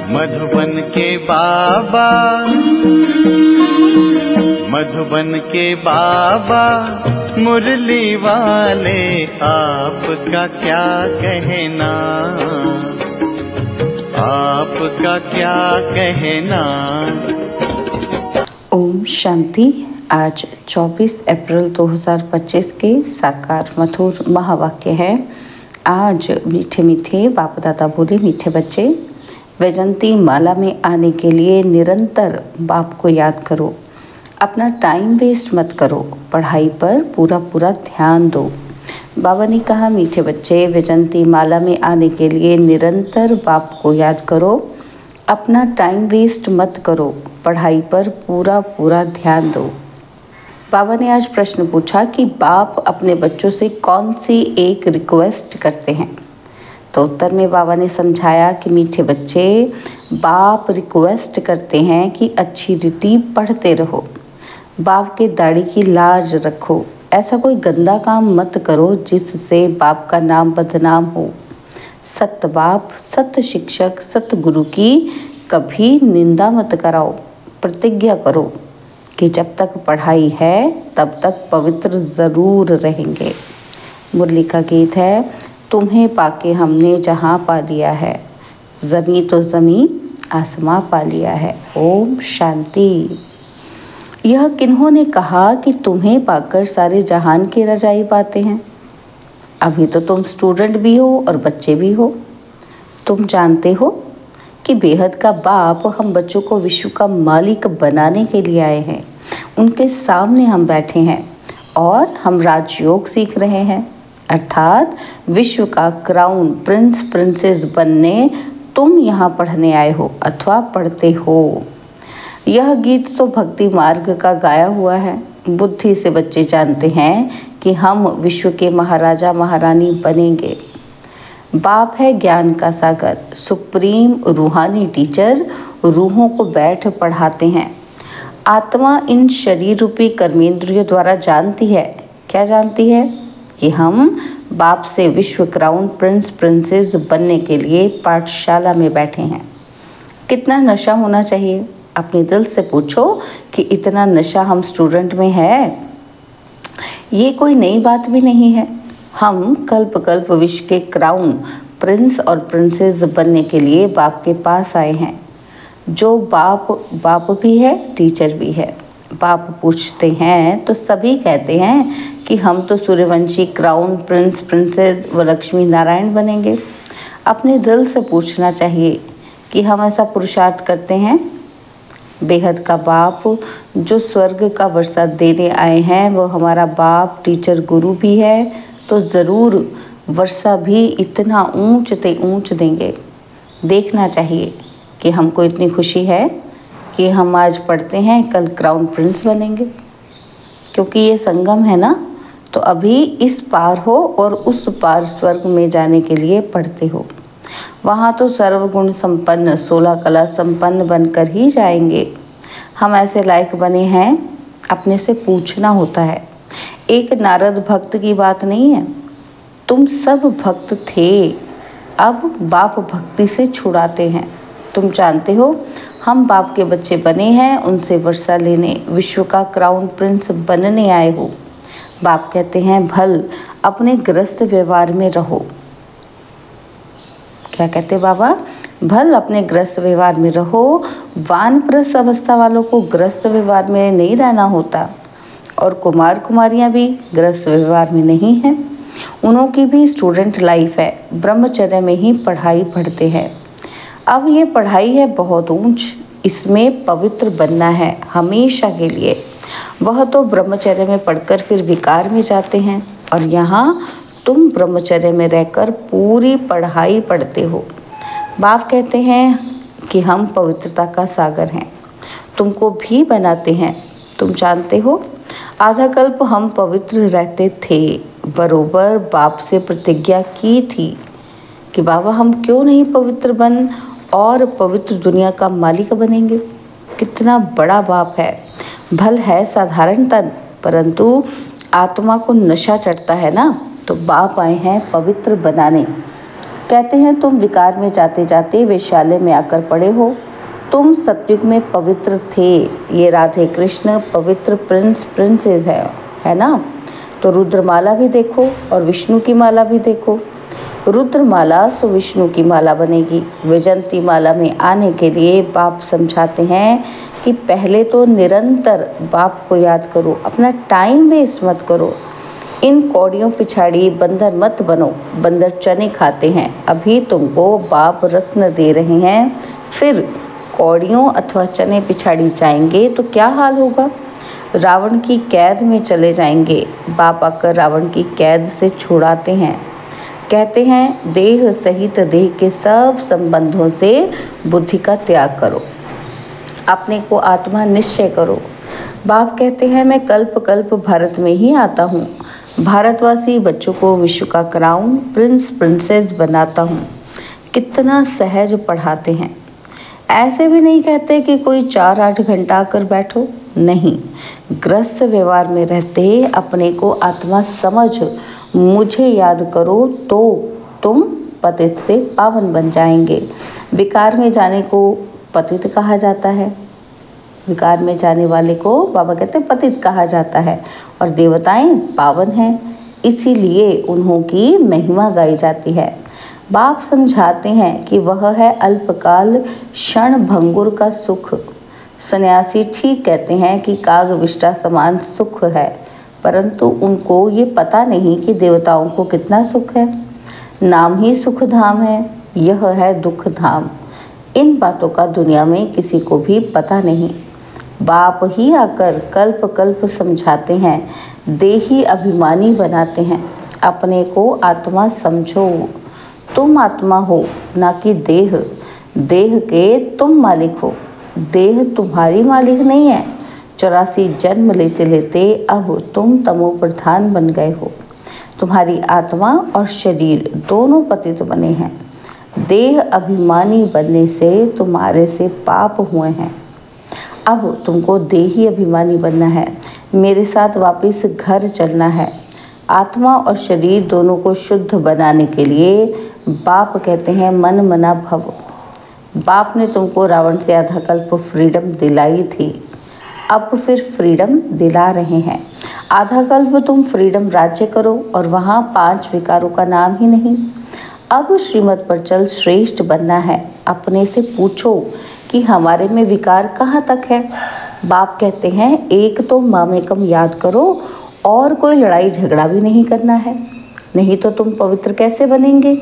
मधुबन के बाबा, मधुबन के बाबा मुरली वाले, आपका क्या कहना, आपका क्या कहना। ओम शांति। आज 24 अप्रैल 2025 के साकार मधुर महावाक्य है। आज मीठे मीठे बाप दादा बोले, मीठे बच्चे, वैजंती माला में आने के लिए निरंतर बाप को याद करो। अपना टाइम वेस्ट मत करो, पढ़ाई पर पूरा पूरा ध्यान दो। बाबा ने कहा, मीठे बच्चे, वैजंती माला में आने के लिए निरंतर बाप को याद करो। अपना टाइम वेस्ट मत करो, पढ़ाई पर पूरा पूरा ध्यान दो। बाबा ने आज प्रश्न पूछा कि बाप अपने बच्चों से कौन सी एक रिक्वेस्ट करते हैं। तो उत्तर में बाबा ने समझाया कि मीठे बच्चे, बाप रिक्वेस्ट करते हैं कि अच्छी रीति पढ़ते रहो, बाप के दाढ़ी की लाज रखो, ऐसा कोई गंदा काम मत करो जिससे बाप का नाम बदनाम हो। सत्य बाप, सत्य शिक्षक, सत्य गुरु की कभी निंदा मत कराओ। प्रतिज्ञा करो कि जब तक पढ़ाई है तब तक पवित्र ज़रूर रहेंगे। मुरली का गीत है, तुम्हें पाके हमने जहाँ पा लिया है, ज़मी तो ज़मी आसमां पा लिया है। ओम शांति। यह किन्होंने कहा कि तुम्हें पाकर सारे जहान की रजाई पाते हैं? अभी तो तुम स्टूडेंट भी हो और बच्चे भी हो। तुम जानते हो कि बेहद का बाप हम बच्चों को विश्व का मालिक बनाने के लिए आए हैं। उनके सामने हम बैठे हैं और हम राजयोग सीख रहे हैं, अर्थात विश्व का क्राउन प्रिंस प्रिंसेस बनने तुम यहाँ पढ़ने आए हो अथवा पढ़ते हो। यह गीत तो भक्ति मार्ग का गाया हुआ है। बुद्धि से बच्चे जानते हैं कि हम विश्व के महाराजा महारानी बनेंगे। बाप है ज्ञान का सागर, सुप्रीम रूहानी टीचर, रूहों को बैठ पढ़ाते हैं। आत्मा इन शरीर रूपी कर्मेंद्रियों द्वारा जानती है। क्या जानती है? कि हम बाप से विश्व क्राउन प्रिंस प्रिंसेस बनने के लिए पाठशाला में बैठे हैं। कितना नशा होना चाहिए? अपने दिल से पूछो कि इतना नशा हम स्टूडेंट में है। ये कोई नई बात भी नहीं है। हम कल्प कल्प विश्व के क्राउन प्रिंस और प्रिंसेस बनने के लिए बाप के पास आए हैं। जो बाप भी है, टीचर भी है। बाप पूछते हैं तो सभी कहते हैं कि हम तो सूर्यवंशी क्राउन प्रिंस प्रिंसेस व लक्ष्मी नारायण बनेंगे। अपने दिल से पूछना चाहिए कि हम ऐसा पुरुषार्थ करते हैं। बेहद का बाप जो स्वर्ग का वर्षा देने आए हैं, वो हमारा बाप टीचर गुरु भी है, तो ज़रूर वर्षा भी इतना ऊंच ते ऊंच देंगे। देखना चाहिए कि हमको इतनी खुशी है कि हम आज पढ़ते हैं, कल क्राउन प्रिंस बनेंगे। क्योंकि ये संगम है ना, तो अभी इस पार हो और उस पार स्वर्ग में जाने के लिए पढ़ते हो। वहाँ तो सर्वगुण संपन्न 16 कला संपन्न बनकर ही जाएंगे। हम ऐसे लायक बने हैं, अपने से पूछना होता है। एक नारद भक्त की बात नहीं है, तुम सब भक्त थे, अब बाप भक्ति से छुड़ाते हैं। तुम जानते हो हम बाप के बच्चे बने हैं, उनसे वर्षा लेने विश्व का क्राउन प्रिंस बनने आए हो। बाप कहते हैं, भल अपने ग्रस्त व्यवहार में रहो। क्या कहते बाबा? भल अपने ग्रस्त व्यवहार में रहो। वानप्रस्थ अवस्था वालों को ग्रस्त व्यवहार में नहीं रहना होता, और कुमार कुमारियां भी ग्रस्त व्यवहार में नहीं हैं। उनकी भी स्टूडेंट लाइफ है, ब्रह्मचर्य में ही पढ़ाई पढ़ते हैं। अब ये पढ़ाई है बहुत ऊंच, इसमें पवित्र बनना है हमेशा के लिए। वह तो ब्रह्मचर्य में पढ़कर फिर विकार में जाते हैं, और यहाँ तुम ब्रह्मचर्य में रहकर पूरी पढ़ाई पढ़ते हो। बाप कहते हैं कि हम पवित्रता का सागर हैं, तुमको भी बनाते हैं। तुम जानते हो आधा कल्प हम पवित्र रहते थे, बरोबर बाप से प्रतिज्ञा की थी कि बाबा हम क्यों नहीं पवित्र बन और पवित्र दुनिया का मालिक बनेंगे। कितना बड़ा बाप है। भल है साधारण तन, परंतु आत्मा को नशा चढ़ता है ना, तो बाप आए हैं पवित्र बनाने। कहते हैं तुम विकार में जाते जाते वेश्यालय में आकर पड़े हो। तुम सतयुग में पवित्र थे। ये राधे कृष्ण पवित्र प्रिंसेस है ना। तो रुद्रमाला भी देखो और विष्णु की माला भी देखो। रुद्रमाला सो विष्णु की माला बनेगी। वैजंती माला में आने के लिए बाप समझाते हैं कि पहले तो निरंतर बाप को याद करो, अपना टाइम वेस्ट मत करो। इन कौड़ियों पिछाड़ी बंदर मत बनो। बंदर चने खाते हैं। अभी तुमको बाप रत्न दे रहे हैं, फिर कौड़ियों अथवा चने पिछाड़ी जाएंगे तो क्या हाल होगा। रावण की कैद में चले जाएंगे। बाप आकर रावण की कैद से छुड़ाते हैं। कहते हैं देह सहित देह के सब संबंधों से बुद्धि का त्याग करो, अपने को आत्मा निश्चय करो। बाप कहते हैं मैं कल्प कल्प भारत में ही आता हूँ। भारतवासी बच्चों को विश्व का क्राउन प्रिंसेस बनाता हूँ। कितना सहज पढ़ाते हैं। ऐसे भी नहीं कहते कि कोई 4-8 घंटा आकर बैठो, नहीं। ग्रस्त व्यवहार में रहते अपने को आत्मा समझ मुझे याद करो तो तुम पतित से पावन बन जाएंगे। विकार में जाने को पतित कहा जाता है। विकार में जाने वाले को बाबा कहते हैं पतित कहा जाता है, और देवताएं पावन हैं, इसीलिए उन्हों की महिमा गाई जाती है। बाप समझाते हैं कि वह है अल्पकाल क्षण भंगुर का सुख। सन्यासी ठीक कहते हैं कि काग विष्टा समान सुख है, परंतु उनको ये पता नहीं कि देवताओं को कितना सुख है। नाम ही सुख धाम है, यह है दुख धाम। इन बातों का दुनिया में किसी को भी पता नहीं। बाप ही आकर कल्प कल्प समझाते हैं, देही अभिमानी बनाते हैं। अपने को आत्मा समझो। तुम आत्मा हो, ना कि देह। देह के तुम मालिक हो, देह तुम्हारी मालिक नहीं है। 84 जन्म लेते लेते अब तुम तमो प्रधान बन गए हो। तुम्हारी आत्मा और शरीर दोनों पतित बने हैं। देह अभिमानी बनने से तुम्हारे से पाप हुए हैं। अब तुमको देही अभिमानी बनना है, मेरे साथ वापस घर चलना है। आत्मा और शरीर दोनों को शुद्ध बनाने के लिए बाप कहते हैं मन मना भव। बाप ने तुमको रावण से आधा कल्प फ्रीडम दिलाई थी, अब फिर फ्रीडम दिला रहे हैं। आधा कल्प तुम फ्रीडम राज्य करो और वहाँ 5 विकारों का नाम ही नहीं। अब श्रीमत पर चल श्रेष्ठ बनना है। अपने से पूछो कि हमारे में विकार कहाँ तक है। बाप कहते हैं एक तो मामेकम याद करो और कोई लड़ाई झगड़ा भी नहीं करना है, नहीं तो तुम पवित्र कैसे बनेंगे।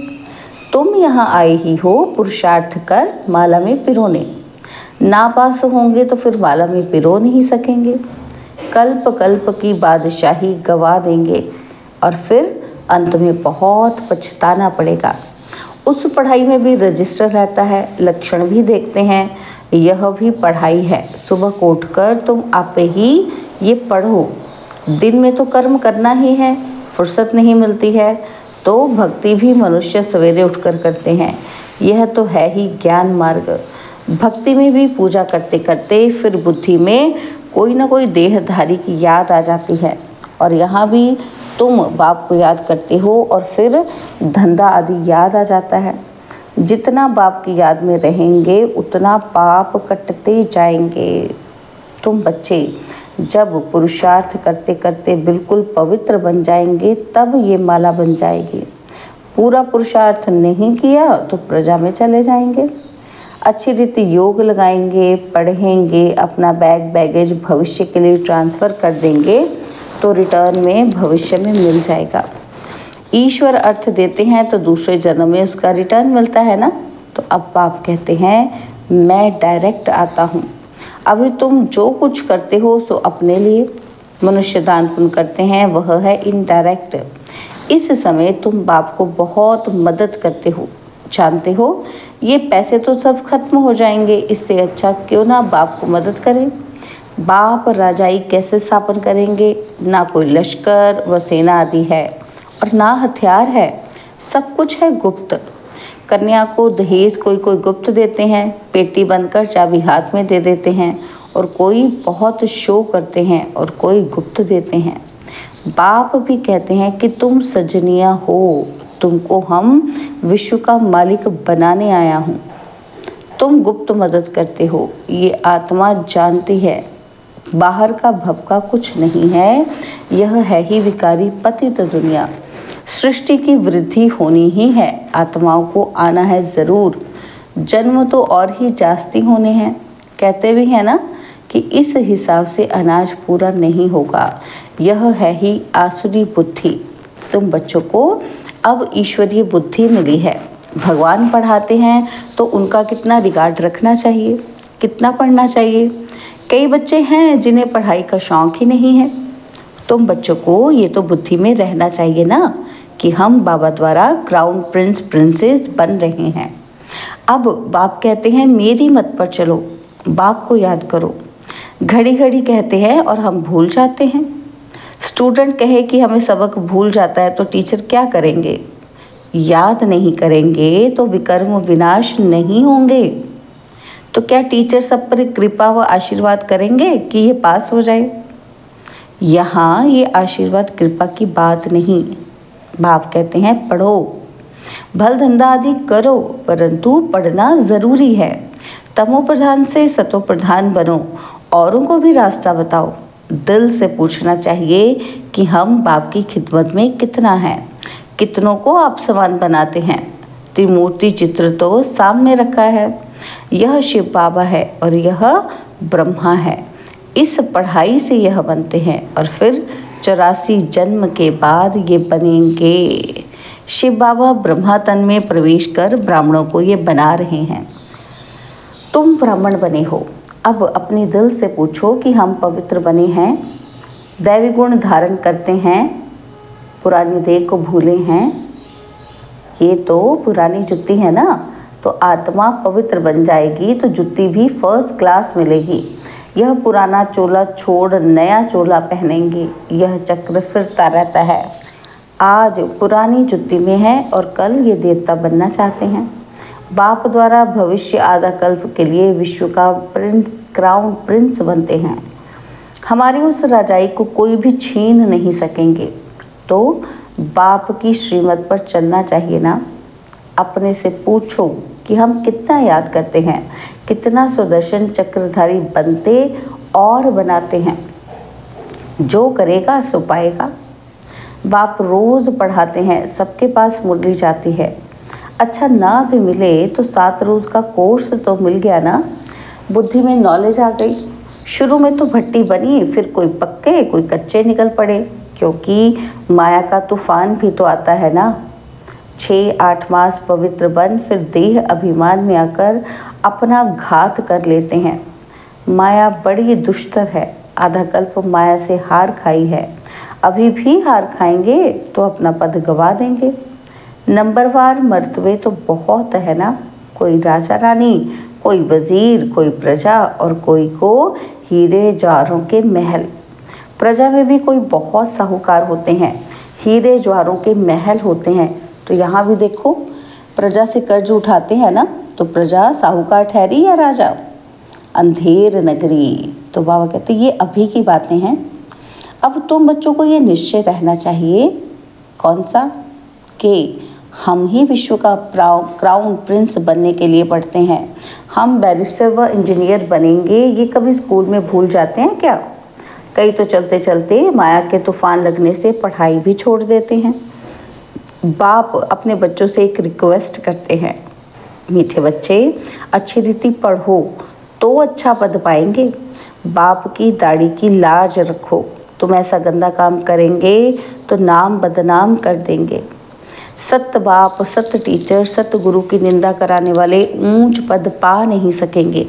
तुम यहाँ आए ही हो पुरुषार्थ कर माला में पिरोने। ना पास होंगे तो फिर माला में पिरो नहीं सकेंगे। कल्प कल्प की बादशाही गवा देंगे और फिर अंत में बहुत पछताना पड़ेगा। उस पढ़ाई में भी रजिस्टर रहता है, लक्षण भी देखते हैं। यह भी पढ़ाई है। सुबह को उठकर तुम आप ही ये पढ़ो। दिन में तो कर्म करना ही है, फुर्सत नहीं मिलती है तो भक्ति भी मनुष्य सवेरे उठकर करते हैं। यह तो है ही ज्ञान मार्ग। भक्ति में भी पूजा करते करते फिर बुद्धि में कोई ना कोई देहधारी की याद आ जाती है, और यहाँ भी तुम बाप को याद करते हो और फिर धंधा आदि याद आ जाता है। जितना बाप की याद में रहेंगे उतना पाप कटते जाएंगे। तुम बच्चे जब पुरुषार्थ करते करते बिल्कुल पवित्र बन जाएंगे तब ये माला बन जाएगी। पूरा पुरुषार्थ नहीं किया तो प्रजा में चले जाएंगे। अच्छी रीति योग लगाएंगे, पढ़ेंगे, अपना बैगेज भविष्य के लिए ट्रांसफ़र कर देंगे तो रिटर्न में भविष्य में मिल जाएगा। ईश्वर अर्थ देते हैं तो दूसरे जन्म में उसका रिटर्न मिलता है ना। तो अब बाप कहते हैं मैं डायरेक्ट आता हूँ। अभी तुम जो कुछ करते हो सो अपने लिए। मनुष्य दान पुण्य करते हैं, वह है इनडायरेक्ट। इस समय तुम बाप को बहुत मदद करते हो। जानते हो ये पैसे तो सब खत्म हो जाएंगे, इससे अच्छा क्यों ना बाप को मदद करें। बाप राजाई कैसे स्थापन करेंगे। ना कोई लश्कर व सेना आदि है और ना हथियार है, सब कुछ है गुप्त। कन्या को दहेज कोई गुप्त देते हैं, पेटी बनकर चाबी हाथ में दे देते हैं, और कोई बहुत शो करते हैं और कोई गुप्त देते हैं। बाप भी कहते हैं कि तुम सजनिया हो, तुमको हम विश्व का मालिक बनाने आया हूँ। तुम गुप्त मदद करते हो, ये आत्मा जानती है। बाहर का भपका कुछ नहीं है, यह है ही विकारी पतित दुनिया। सृष्टि की वृद्धि होनी ही है, आत्माओं को आना है ज़रूर। जन्म तो और ही जास्ती होने हैं। कहते भी हैं ना कि इस हिसाब से अनाज पूरा नहीं होगा। यह है ही आसुरी बुद्धि। तुम बच्चों को अब ईश्वरीय बुद्धि मिली है। भगवान पढ़ाते हैं तो उनका कितना रिगार्ड रखना चाहिए, कितना पढ़ना चाहिए। कई बच्चे हैं जिन्हें पढ़ाई का शौक़ ही नहीं है। तुम बच्चों को ये तो बुद्धि में रहना चाहिए ना कि हम बाबा द्वारा क्राउन प्रिंस प्रिंसेस बन रहे हैं। अब बाप कहते हैं मेरी मत पर चलो, बाप को याद करो। घड़ी घड़ी कहते हैं और हम भूल जाते हैं। स्टूडेंट कहे कि हमें सबक भूल जाता है तो टीचर क्या करेंगे? याद नहीं करेंगे तो विकर्म विनाश नहीं होंगे। तो क्या टीचर सब पर कृपा व आशीर्वाद करेंगे कि ये पास हो जाए? यहाँ ये आशीर्वाद कृपा की बात नहीं। बाप कहते हैं पढ़ो, भल धंधा आदि करो, परंतु पढ़ना ज़रूरी है। तमो प्रधान से सतो प्रधान बनो, औरों को भी रास्ता बताओ। दिल से पूछना चाहिए कि हम बाप की खिदमत में कितना है, कितनों को आप समान बनाते हैं। त्रिमूर्ति चित्र तो सामने रखा है। यह शिव बाबा है और यह ब्रह्मा है। इस पढ़ाई से यह बनते हैं और फिर 84 जन्म के बाद ये बनेंगे। शिव बाबा ब्रह्मा तन में प्रवेश कर ब्राह्मणों को ये बना रहे हैं। तुम ब्राह्मण बने हो। अब अपने दिल से पूछो कि हम पवित्र बने हैं, दैवी गुण धारण करते हैं, पुरानी देह को भूले हैं। ये तो पुरानी जुत्ती है ना, तो आत्मा पवित्र बन जाएगी तो जुत्ती भी फर्स्ट क्लास मिलेगी। यह पुराना चोला छोड़ नया चोला पहनेंगे। यह चक्र फिरता रहता है। आज पुरानी जुत्ती में है और कल ये देवता बनना चाहते हैं। बाप द्वारा भविष्य आधा कल्प के लिए विश्व का प्रिंस, क्राउन प्रिंस बनते हैं। हमारी उस राजाई को कोई भी छीन नहीं सकेंगे। तो बाप की श्रीमत पर चलना चाहिए ना। अपने से पूछो कि हम कितना याद करते हैं, कितना सुदर्शन चक्रधारी बनते और बनाते हैं। जो करेगा सो पाएगा। बाप रोज़ पढ़ाते हैं, सबके पास मुरली जाती है। अच्छा ना भी मिले तो 7 रोज़ का कोर्स तो मिल गया ना। बुद्धि में नॉलेज आ गई। शुरू में तो भट्टी बनी, फिर कोई पक्के कोई कच्चे निकल पड़े, क्योंकि माया का तूफान भी तो आता है ना। 6-8 मास पवित्र बन फिर देह अभिमान में आकर अपना घात कर लेते हैं। माया बड़ी दुष्टर है। आधा कल्प माया से हार खाई है, अभी भी हार खाएंगे तो अपना पद गवा देंगे। नंबरवार मर्तबे तो बहुत है ना। कोई राजा रानी, कोई वजीर, कोई प्रजा और कोई को हीरे जवाहरों के महल। प्रजा में भी कोई बहुत साहूकार होते हैं, हीरे जवाहरों के महल होते हैं। तो यहाँ भी देखो, प्रजा से कर्ज उठाते हैं ना, तो प्रजा साहूकार ठहरी या राजा? अंधेर नगरी। तो बाबा कहते ये अभी की बातें हैं। अब तुम बच्चों को ये निश्चय रहना चाहिए, कौन सा, कि हम ही विश्व का क्राउन प्रिंस बनने के लिए पढ़ते हैं। हम बैरिस्टर व इंजीनियर बनेंगे, ये कभी स्कूल में भूल जाते हैं क्या? कई तो चलते चलते माया के तूफान लगने से पढ़ाई भी छोड़ देते हैं। बाप अपने बच्चों से एक रिक्वेस्ट करते हैं, मीठे बच्चे अच्छी रीति पढ़ो तो अच्छा पद पाएंगे। बाप की दाढ़ी की लाज रखो। तुम ऐसा गंदा काम करेंगे तो नाम बदनाम कर देंगे। सत्य बाप, सत्य टीचर, सत्य गुरु की निंदा कराने वाले ऊंच पद पा नहीं सकेंगे।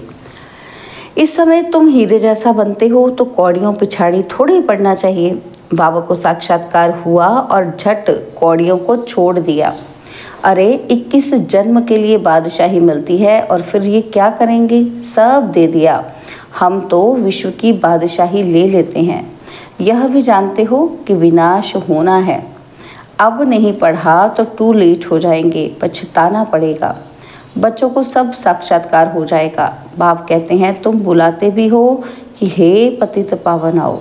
इस समय तुम हीरे जैसा बनते हो तो कौड़ियों पिछाड़ी थोड़ी पड़ना चाहिए। बाबा को साक्षात्कार हुआ और झट कौड़ियों को छोड़ दिया। अरे 21 जन्म के लिए बादशाही मिलती है और फिर ये क्या करेंगे? सब दे दिया। हम तो विश्व की बादशाही ले लेते हैं। यह भी जानते हो कि विनाश होना है। अब नहीं पढ़ा तो टू लेट हो जाएंगे, पछताना पड़ेगा। बच्चों को सब साक्षात्कार हो जाएगा। बाप कहते हैं तुम बुलाते भी हो कि हे पतित पावन आओ।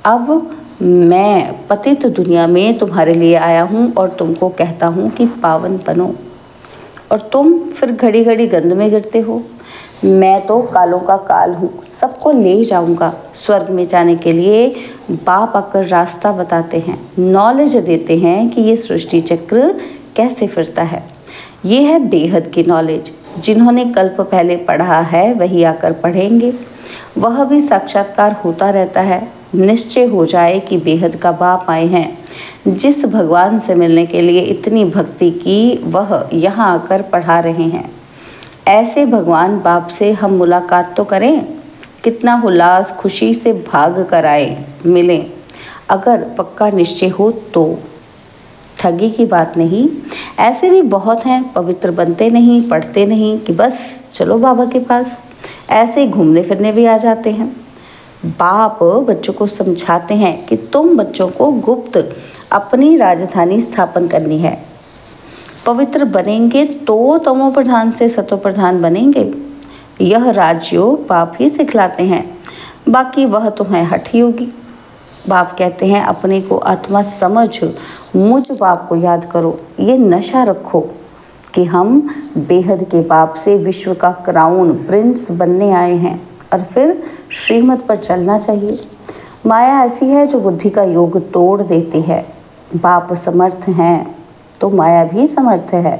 अब मैं पतित दुनिया में तुम्हारे लिए आया हूँ और तुमको कहता हूँ कि पावन बनो, और तुम फिर घड़ी घड़ी गंद में गिरते हो। मैं तो कालों का काल हूँ, सबको ले जाऊंगा। स्वर्ग में जाने के लिए बाप आकर रास्ता बताते हैं, नॉलेज देते हैं कि ये सृष्टि चक्र कैसे फिरता है। ये है बेहद की नॉलेज। जिन्होंने कल्प पहले पढ़ा है वही आकर पढ़ेंगे। वह भी साक्षात्कार होता रहता है। निश्चय हो जाए कि बेहद का बाप आए हैं। जिस भगवान से मिलने के लिए इतनी भक्ति की, वह यहाँ आकर पढ़ा रहे हैं। ऐसे भगवान बाप से हम मुलाकात तो करें। कितना उल्लास खुशी से भाग कर आए, मिलें। अगर पक्का निश्चय हो तो ठगी की बात नहीं। ऐसे भी बहुत हैं, पवित्र बनते नहीं, पढ़ते नहीं कि बस चलो बाबा के पास। ऐसे घूमने फिरने भी आ जाते हैं। बाप बच्चों को समझाते हैं कि तुम बच्चों को गुप्त अपनी राजधानी स्थापन करनी है। पवित्र बनेंगे तो तमो प्रधान से सतो प्रधान बनेंगे। यह राजयोग बाप ही सिखलाते हैं, बाकी वह तो है हठ योगी। बाप कहते हैं अपने को आत्मा समझ मुझ बाप को याद करो। ये नशा रखो कि हम बेहद के बाप से विश्व का क्राउन प्रिंस बनने आए हैं और फिर श्रीमत पर चलना चाहिए। माया ऐसी है जो बुद्धि का योग तोड़ देती है। बाप समर्थ हैं तो माया भी समर्थ है।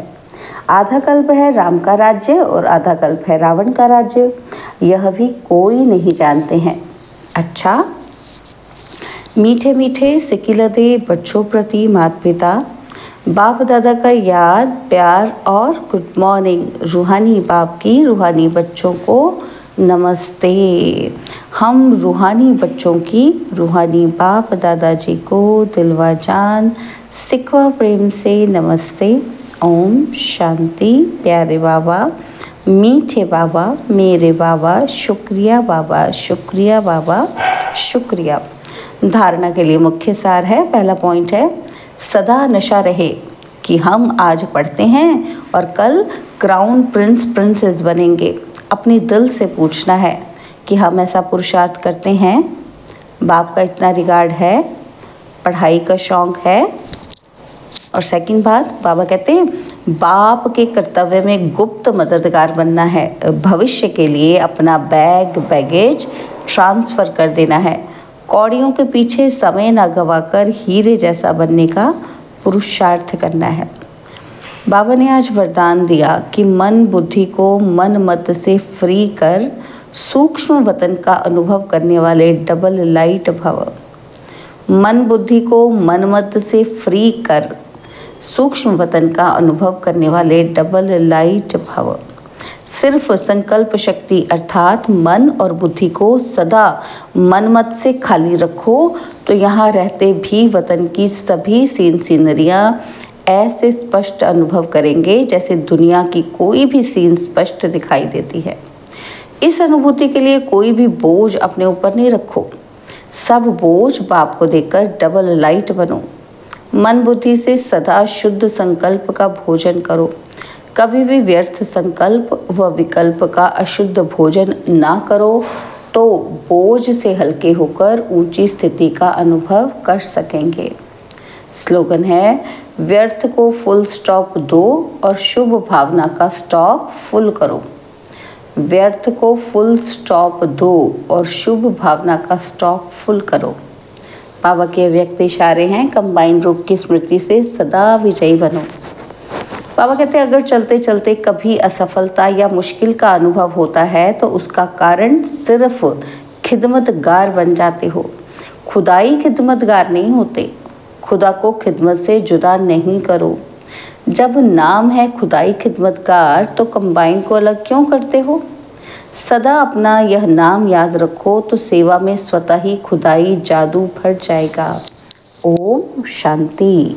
आधा कल्प है राम का राज्य और आधा कल्प है रावण का राज्य। यह भी कोई नहीं जानते हैं। अच्छा, मीठे मीठे सिकिलदे बच्चों प्रति माता पिता बाप दादा का याद प्यार और गुड मॉर्निंग। रूहानी बाप की रूहानी बच्चों को नमस्ते। हम रूहानी बच्चों की रूहानी बाप दादाजी को दिलवा जान सिखवा प्रेम से नमस्ते। ओम शांति। प्यारे बाबा, मीठे बाबा, मेरे बाबा, शुक्रिया बाबा, शुक्रिया बाबा, शुक्रिया। धारणा के लिए मुख्य सार है, पहला पॉइंट है सदा नशा रहे कि हम आज पढ़ते हैं और कल क्राउन प्रिंस प्रिंसेस बनेंगे। अपनी दिल से पूछना है कि हम ऐसा पुरुषार्थ करते हैं। बाप का इतना रिगार्ड है, पढ़ाई का शौक़ है। और सेकंड बात, बाबा कहते हैं बाप के कर्तव्य में गुप्त मददगार बनना है। भविष्य के लिए अपना बैगेज ट्रांसफ़र कर देना है। कौड़ियों के पीछे समय न गवाकर हीरे जैसा बनने का पुरुषार्थ करना है। बाबा ने आज वरदान दिया कि मन बुद्धि को मन मत से फ्री कर सूक्ष्म वतन का अनुभव करने वाले डबल लाइट भव। मन बुद्धि को मन मत से फ्री कर सूक्ष्म वतन का अनुभव करने वाले डबल लाइट भव। सिर्फ संकल्प शक्ति अर्थात मन और बुद्धि को सदा मनमत से खाली रखो तो यहाँ रहते भी वतन की सभी सीनरियाँ ऐसे स्पष्ट अनुभव करेंगे जैसे दुनिया की कोई भी सीन स्पष्ट दिखाई देती है। इस अनुभूति के लिए कोई भी बोझ अपने ऊपर नहीं रखो। सब बोझ बाप को देकर डबल लाइट बनो। मन बुद्धि से सदा शुद्ध संकल्प का भोजन करो। कभी भी व्यर्थ संकल्प व विकल्प का अशुद्ध भोजन ना करो तो बोझ से हल्के होकर ऊंची स्थिति का अनुभव कर सकेंगे। स्लोगन है व्यर्थ को फुल स्टॉप दो और शुभ भावना का स्टॉक फुल करो। व्यर्थ को फुल स्टॉप दो और शुभ भावना का स्टॉक फुल करो। बाबा के व्यक्त इशारे हैं कंबाइंड रूप की स्मृति से सदा विजयी बनो। बाबा कहते हैं अगर चलते चलते कभी असफलता या मुश्किल का अनुभव होता है तो उसका कारण सिर्फ खिदमतगार बन जाते हो। खुदाई खिदमतगार नहीं होते। खुदा को खिदमत से जुदा नहीं करो। जब नाम है खुदाई खिदमतगार तो कंबाइन को अलग क्यों करते हो? सदा अपना यह नाम याद रखो तो सेवा में स्वतः ही खुदाई जादू भर जाएगा। ओम शांति।